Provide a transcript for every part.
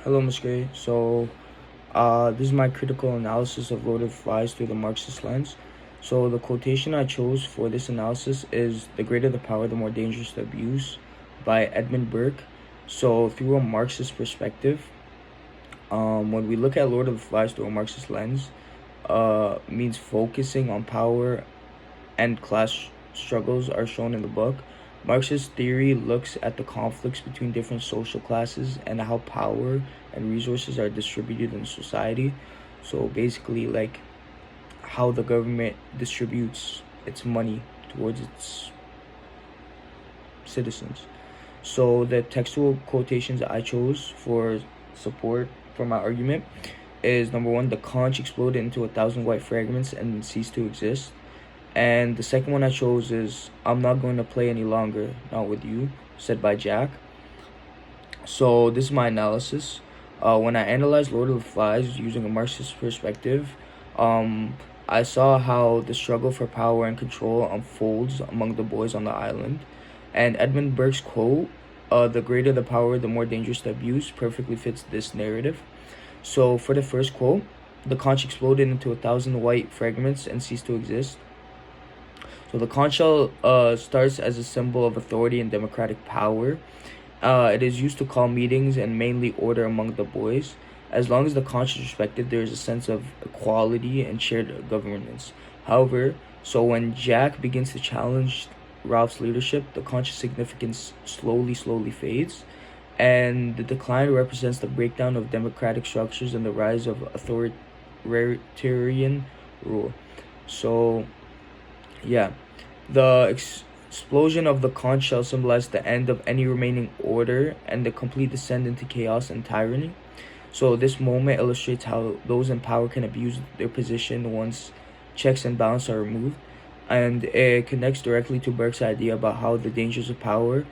Hello, Ms. Gray. This is my critical analysis of Lord of the Flies through the Marxist lens. So, the quotation I chose for this analysis is "The greater the power, the more dangerous the abuse" by Edmund Burke. So, through a Marxist perspective, when we look at Lord of the Flies through a Marxist lens, means focusing on power and class struggles are shown in the book. Marxist theory looks at the conflicts between different social classes and how power and resources are distributed in society. So basically, like how the government distributes its money towards its citizens. So the textual quotations I chose for support for my argument is number one, the conch exploded into 1,000 white fragments and ceased to exist. And the second one I chose is "I'm not going to play any longer, not with you," said by Jack. So this is my analysis. When I analyzed Lord of the Flies using a Marxist perspective, I saw how the struggle for power and control unfolds among the boys on the island. And Edmund Burke's quote, "The greater the power, the more dangerous the abuse," perfectly fits this narrative. So for the first quote, the conch exploded into 1,000 white fragments and ceased to exist. So the conch shell starts as a symbol of authority and democratic power. It is used to call meetings and mainly order among the boys. As long as the conch is respected, there is a sense of equality and shared governance. However, so when Jack begins to challenge Ralph's leadership, the conch's significance slowly fades, and the decline represents the breakdown of democratic structures and the rise of authoritarian rule. So yeah, the explosion of the conch shell symbolized the end of any remaining order and the complete descent into chaos and tyranny. So this moment illustrates how those in power can abuse their position once checks and balances are removed, and it connects directly to Burke's idea about how the dangers of power,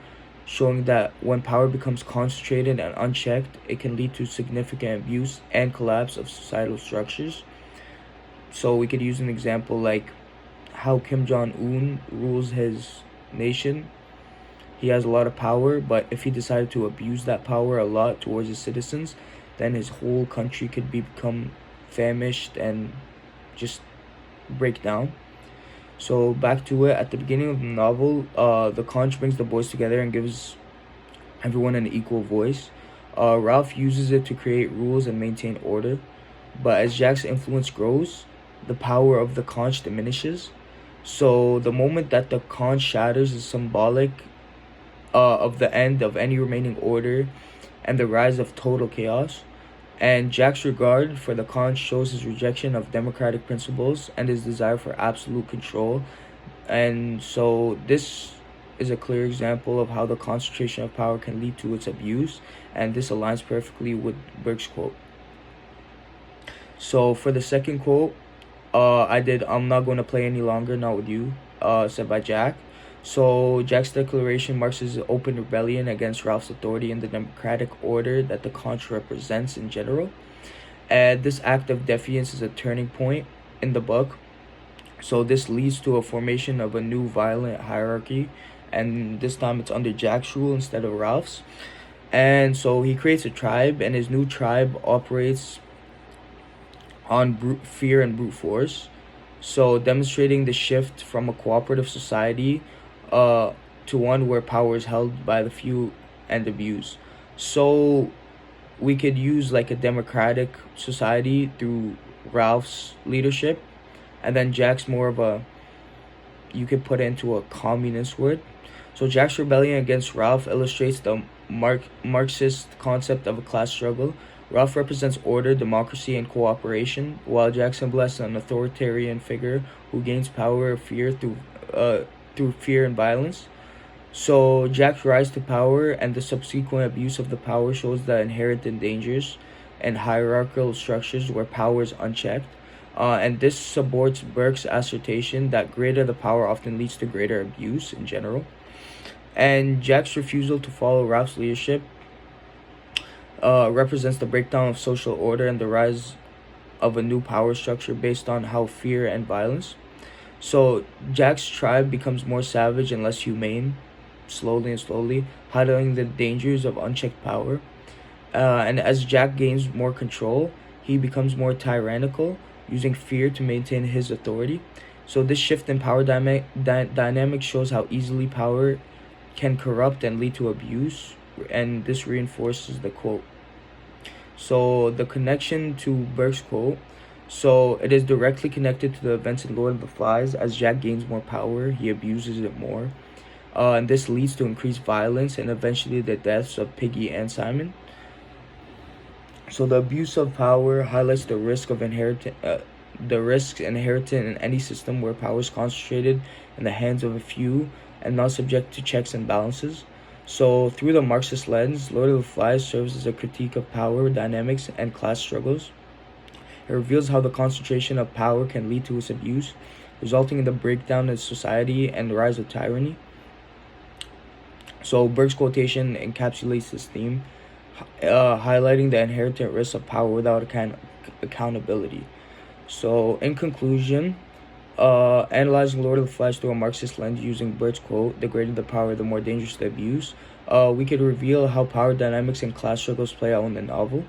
showing that when power becomes concentrated and unchecked, it can lead to significant abuse and collapse of societal structures. So we could use an example like how Kim Jong-un rules his nation. He has a lot of power, but if he decided to abuse that power a lot towards his citizens, then his whole country could become famished and just break down. So back to it, at the beginning of the novel, the conch brings the boys together and gives everyone an equal voice. Ralph uses it to create rules and maintain order, but as Jack's influence grows, the power of the conch diminishes. So the moment that the conch shatters is symbolic of the end of any remaining order and the rise of total chaos. And Jack's regard for the conch shows his rejection of democratic principles and his desire for absolute control. And so this is a clear example of how the concentration of power can lead to its abuse, and this aligns perfectly with Burke's quote. So for the second quote, I did "I'm not going to play any longer, not with you," said by Jack. So Jack's declaration marks his open rebellion against Ralph's authority and the democratic order that the conch represents in general. And this act of defiance is a turning point in the book. So this leads to a formation of a new violent hierarchy, and this time it's under Jack's rule instead of Ralph's. And so he creates a tribe, and his new tribe operates on brute fear and brute force. So demonstrating the shift from a cooperative society to one where power is held by the few and abused. So we could use like a democratic society through Ralph's leadership, and then Jack's more of a, you could put it into a communist word. So Jack's rebellion against Ralph illustrates the Marxist concept of a class struggle. Ralph represents order, democracy, and cooperation, while Jack symbolizes an authoritarian figure who gains power or fear through fear and violence. So Jack's rise to power and the subsequent abuse of the power shows the inherent dangers and hierarchical structures where power is unchecked. And this supports Burke's assertion that greater the power often leads to greater abuse in general. And Jack's refusal to follow Ralph's leadership represents the breakdown of social order and the rise of a new power structure based on how fear and violence. So Jack's tribe becomes more savage and less humane, slowly, highlighting the dangers of unchecked power. And as Jack gains more control, he becomes more tyrannical, using fear to maintain his authority. So this shift in power dynamic shows how easily power can corrupt and lead to abuse, and this reinforces the quote. So the connection to Burke's quote. So it is directly connected to the events in Lord of the Flies. As Jack gains more power, he abuses it more. And this leads to increased violence and eventually the deaths of Piggy and Simon. So the abuse of power highlights the risks inherent in any system where power is concentrated in the hands of a few and not subject to checks and balances. So through the Marxist lens, Lord of the Flies serves as a critique of power dynamics and class struggles. It reveals how the concentration of power can lead to its abuse, resulting in the breakdown of society and the rise of tyranny. So Burke's quotation encapsulates this theme, highlighting the inherent risks of power without accountability. So in conclusion, analyzing Lord of the Flies through a Marxist lens using Burke's quote, "The greater the power, the more dangerous the abuse," we could reveal how power dynamics and class struggles play out in the novel.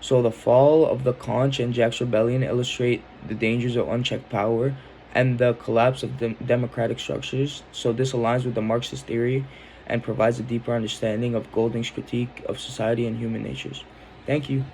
So the fall of the Conch and Jack's rebellion illustrate the dangers of unchecked power and the collapse of democratic structures. So this aligns with the Marxist theory and provides a deeper understanding of Golding's critique of society and human natures. Thank you.